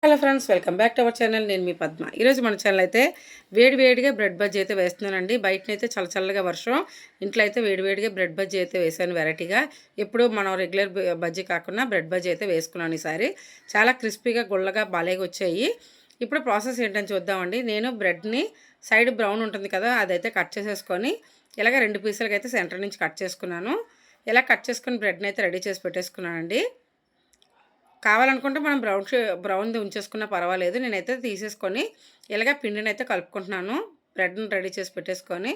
Hello friends, welcome back to our channel. నేను మీ పద్మ. ఈరోజు మన ఛానల్ అయితే వేడివేడిగా బ్రెడ్ బజ్జీ అయితే వేస్తున్నానండి. బయటనైతే చల్లగా వర్షం, ఇంట్లో అయితే వేడివేడిగా బ్రెడ్ బజ్జీ అయితే వేసాను వెరైటీగా. ఎప్పుడు మనం రెగ్యులర్ బజ్జీ కాకుండా బ్రెడ్ బజ్జీ అయితే వేసుకున్నాను ఈసారి. చాలా క్రిస్పీగా గుల్లగా బాలేగా వచ్చాయి. ఇప్పుడు ప్రాసెస్ ఏంటని చూద్దామండి. నేను బ్రెడ్ని సైడ్ బ్రౌన్ ఉంటుంది కదా, అదైతే కట్ చేసేసుకొని ఇలాగ 2 పీసులకి అయితే సెంటర్ నుంచి కట్ చేసుకున్నాను. ఇలా కట్ చేసుకుని బ్రెడ్ని అయితే రెడీ చేసి పెట్టేసుకున్నానండి. కావాలనుకుంటే మనం బ్రౌన్ది ఉంచేసుకున్నా పర్వాలేదు. నేనైతే తీసేసుకొని ఇలాగ పిండిని అయితే కలుపుకుంటున్నాను. బ్రెడ్ని రెడీ చేసి పెట్టేసుకొని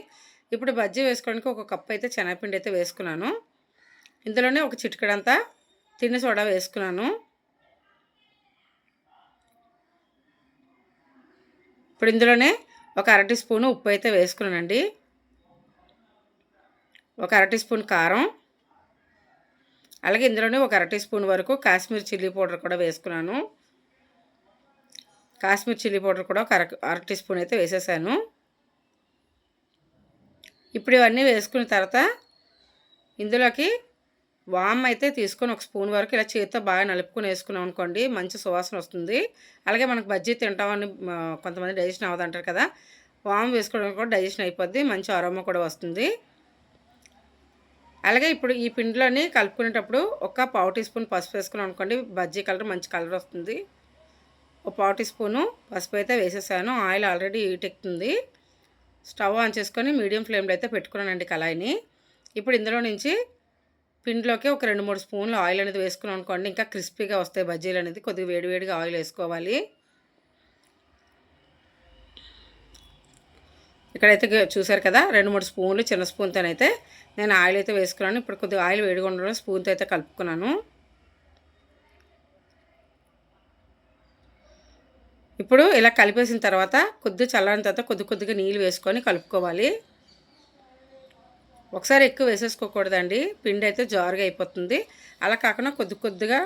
ఇప్పుడు బజ్జీ వేసుకోవడానికి ఒక కప్ అయితే శనగపిండి అయితే వేసుకున్నాను. ఇందులోనే ఒక చిటికెడంతా తిన్న సోడా వేసుకున్నాను. ఇప్పుడు ఇందులోనే ఒక అర టీ స్పూను ఉప్పు అయితే వేసుకున్నానండి. ఒక అర టీ స్పూన్ కారం, అలాగే ఇందులోనే ఒక అర టీ స్పూన్ వరకు కాశ్మీర్ చిల్లీ పౌడర్ కూడా వేసుకున్నాను. కాశ్మీర్ చిల్లీ పౌడర్ కూడా ఒక అర టీ స్పూన్ అయితే వేసేసాను. ఇప్పుడు ఇవన్నీ వేసుకున్న తర్వాత ఇందులోకి వామ్ అయితే తీసుకొని ఒక స్పూన్ వరకు ఇలా చేతితో బాగా నలుపుకొని వేసుకున్నాం అనుకోండి, మంచి సువాసన వస్తుంది. అలాగే మనకు బజ్జీ తింటామని కొంతమంది డైజెషన్ అవ్వదంటారు కదా, వామ్ వేసుకోవడం కూడా డైజెషన్ అయిపోద్ది, మంచి అరోమా కూడా వస్తుంది. అలాగే ఇప్పుడు ఈ పిండిలోని కలుపుకునేటప్పుడు ఒక పావు టీ స్పూన్ పసుపు వేసుకున్నాం అనుకోండి, బజ్జీ కలర్ మంచి కలర్ వస్తుంది. ఒక పావు టీ స్పూను పసుపు అయితే వేసేసాను. ఆయిల్ ఆల్రెడీ హీట్ ఎక్కుతుంది. స్టవ్ ఆన్ చేసుకొని మీడియం ఫ్లేమ్లో అయితే పెట్టుకున్నానండి కళాయిని. ఇప్పుడు ఇందులో నుంచి పిండిలోకి ఒక 2-3 స్పూన్లు ఆయిల్ అనేది వేసుకున్నాం అనుకోండి, ఇంకా క్రిస్పీగా వస్తాయి బజ్జీలు అనేది. కొద్దిగా వేడివేడిగా ఆయిల్ వేసుకోవాలి. ఇక్కడైతే చూసారు కదా, 2-3 స్పూన్లు చిన్న స్పూన్తోనైతే నేను ఆయిల్ అయితే వేసుకున్నాను. ఇప్పుడు కొద్దిగా ఆయిల్ వేడిగా ఉండడం స్పూన్తో అయితే కలుపుకున్నాను. ఇప్పుడు ఇలా కలిపేసిన తర్వాత కొద్దిగా చల్లారిన తర్వాత కొద్దిగా నీళ్ళు వేసుకొని కలుపుకోవాలి. ఒకసారి ఎక్కువ వేసేసుకోకూడదండి, పిండి అయితే జారుగా అయిపోతుంది. అలా కాకుండా కొద్దిగా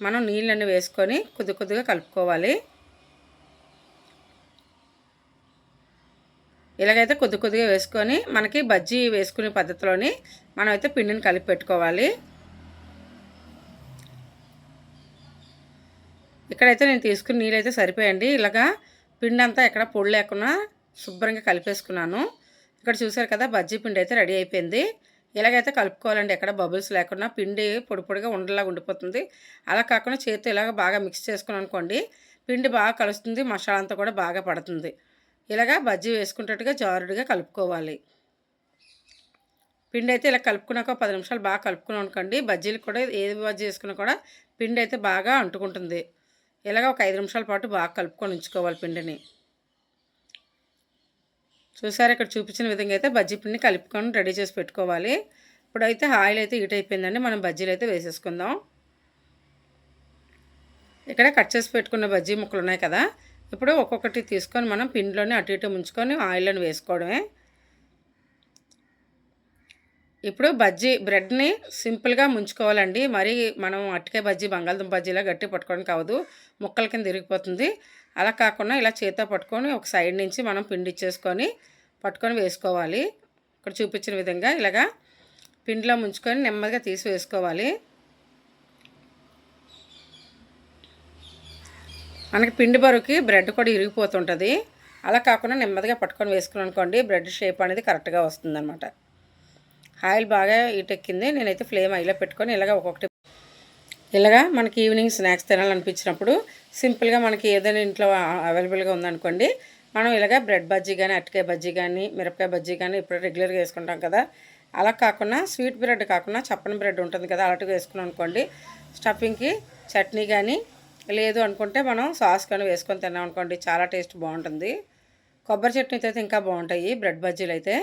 మనం నీళ్ళన్నీ వేసుకొని కొద్దిగా కలుపుకోవాలి. ఇలాగైతే కొద్దిగా వేసుకొని మనకి బజ్జీ వేసుకునే పద్ధతిలోని మనం అయితే పిండిని కలిపి పెట్టుకోవాలి. ఇక్కడైతే నేను తీసుకున్న నీళ్ళైతే సరిపోయండి. ఇలాగా పిండి అంతా ఎక్కడ పొడి లేకుండా శుభ్రంగా కలిపేసుకున్నాను. ఇక్కడ చూసారు కదా, బజ్జీ పిండి అయితే రెడీ అయిపోయింది. ఇలాగైతే కలుపుకోవాలండి, ఎక్కడ బబుల్స్ లేకుండా. పిండి పొడిగా ఉండలాగా ఉండిపోతుంది. అలా కాకుండా చేతితో ఇలాగ బాగా మిక్స్ చేసుకున్నాను అనుకోండి, పిండి బాగా కలుస్తుంది, మసాలా అంతా కూడా బాగా పడుతుంది. ఇలాగా బజ్జీ వేసుకునేటట్టుగా జారుడుగా కలుపుకోవాలి. పిండి అయితే ఇలా కలుపుకున్నాక 10 నిమిషాలు బాగా కలుపుకున్నాం అనుకోండి, బజ్జీలు కూడా ఏది బజ్జీ వేసుకున్నా కూడా పిండి అయితే బాగా అంటుకుంటుంది. ఇలాగ ఒక 5 నిమిషాల పాటు బాగా కలుపుకొని ఉంచుకోవాలి పిండిని. చూసారు, ఇక్కడ చూపించిన విధంగా అయితే బజ్జీ పిండిని కలుపుకొని రెడీ చేసి పెట్టుకోవాలి. ఇప్పుడైతే ఆయిల్ అయితే హీట్ అయిపోయిందండి, మనం బజ్జీలు అయితే వేసేసుకుందాం. ఇక్కడ కట్ చేసి పెట్టుకున్న బజ్జీ ముక్కలు ఉన్నాయి కదా, ఇప్పుడు ఒక్కొక్కటి తీసుకొని మనం పిండిలోనే అటు ఇటు ముంచుకొని ఆయిల్లోని వేసుకోవడమే. ఇప్పుడు బజ్జీ బ్రెడ్ని సింపుల్గా ముంచుకోవాలండి. మరి మనం అరటికాయ బజ్జీ, బంగాళదుంప బజ్జీలా గట్టి పట్టుకోవడానికి కావదు, ముక్కల కింద ఇరిగిపోతుంది. అలా కాకుండా ఇలా చేతితో పట్టుకొని ఒక సైడ్ నుంచి మనం పిండి ఇచ్చేసుకొని పట్టుకొని వేసుకోవాలి. ఇక్కడ చూపించిన విధంగా ఇలాగా పిండిలో ముంచుకొని నెమ్మదిగా తీసి వేసుకోవాలి. మనకి పిండి బరువుకి బ్రెడ్ కూడా ఇరిగిపోతుంటుంది. అలా కాకుండా నెమ్మదిగా పట్టుకొని వేసుకున్నాం అనుకోండి, బ్రెడ్ షేప్ అనేది కరెక్ట్గా వస్తుందన్నమాట. ఆయిల్ బాగా హీటెక్కింది. నేనైతే ఫ్లేమ్ హైలో పెట్టుకొని ఇలాగా మనకి ఈవినింగ్ స్నాక్స్ తినాలనిపించినప్పుడు సింపుల్గా మనకి ఏదైనా ఇంట్లో అవైలబుల్గా ఉందనుకోండి, మనం ఇలాగ బ్రెడ్ బజ్జీ కానీ, అరటికాయ బజ్జీ కానీ, మిరపకాయ బజ్జీ కానీ ఇప్పుడు రెగ్యులర్గా వేసుకుంటాం కదా, అలా కాకుండా స్వీట్ బ్రెడ్ కాకుండా చప్పని బ్రెడ్ ఉంటుంది కదా, అలాంటివి వేసుకున్నాం అనుకోండి, స్టఫింగ్కి చట్నీ కానీ లేదు అనుకుంటే మనం సాస్ కానీ వేసుకొని తిన్నాం అనుకోండి, చాలా టేస్ట్ బాగుంటుంది. కొబ్బరి చట్నీతో అయితే ఇంకా బాగుంటాయి బ్రెడ్ బజ్జీలు అయితే.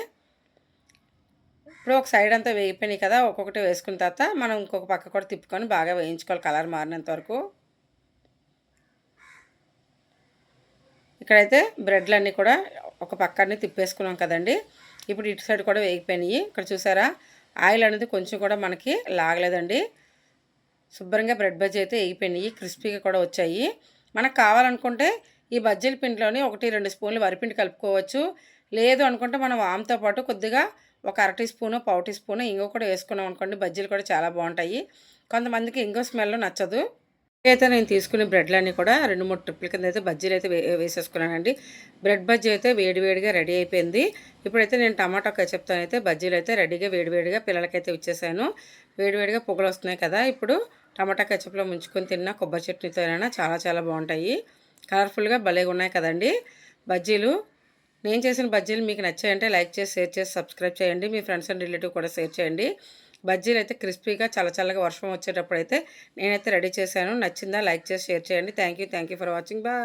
ఇప్పుడు ఒక సైడ్ అంతా వేగిపోయినాయి కదా, ఒక్కొక్కటి వేసుకున్న తర్వాత మనం ఇంకొక పక్క కూడా తిప్పుకొని బాగా వేయించుకోవాలి కలర్ మారినంత వరకు. ఇక్కడైతే బ్రెడ్లన్నీ కూడా ఒక పక్కనే తిప్పేసుకున్నాం కదండి, ఇప్పుడు ఇటు సైడ్ కూడా వేగిపోయినాయి. ఇక్కడ చూసారా, ఆయిల్ అనేది కొంచెం కూడా మనకి లాగలేదండి. శుభ్రంగా బ్రెడ్ బజ్జీ అయితే వేగిపోయినాయి, క్రిస్పీగా కూడా వచ్చాయి. మనకు కావాలనుకుంటే ఈ బజ్జీల పిండిలోని 1-2 స్పూన్లు వరిపిండి కలుపుకోవచ్చు. లేదు అనుకుంటే మనం వామ్తో పాటు కొద్దిగా ఒక అర టీ స్పూను, పావు టీ స్పూను ఇంగువ కూడా వేసుకున్నాం అనుకోండి, బజ్జీలు కూడా చాలా బాగుంటాయి. కొంతమందికి ఇంగువ స్మెల్ నచ్చదు. అయితే నేను తీసుకునే బ్రెడ్లన్నీ కూడా 2, 3 ట్రిప్పుల కింద అయితే బజ్జీలు అయితే వేసేసుకున్నానండి. బ్రెడ్ బజ్జీ అయితే వేడివేడిగా రెడీ అయిపోయింది. ఇప్పుడైతే నేను టమాటో కెచప్‌తో అయితే బజ్జీలు అయితే రెడీగా వేడివేడిగా పిల్లలకైతే ఇచ్చేసాను. వేడివేడిగా పొగలొస్తున్నాయి కదా! ఇప్పుడు టమాటా కెచప్‌లో ముంచుకొని తిన్నా కొబ్బరి చట్నీతోనైనా చాలా చాలా బావుంటాయి. కలర్‌ఫుల్‌గా భలేగున్నాయి కదండీ బజ్జీలు. నేను చేసిన బజ్జీలు మీకు నచ్చాయంటే లైక్ చేసి, షేర్ చేసి, సబ్స్క్రైబ్ చేయండి. మీ ఫ్రెండ్స్ అండ్ రిలేటివ్ కూడా షేర్ చేయండి. బజ్జీలు అయితే క్రిస్పీగా చల్లగా వర్షం వచ్చేటప్పుడైతే నేనైతే రెడీ చేశాను. నచ్చిందా? లైక్ చేసి షేర్ చేయండి. Thank you for watching. Bye.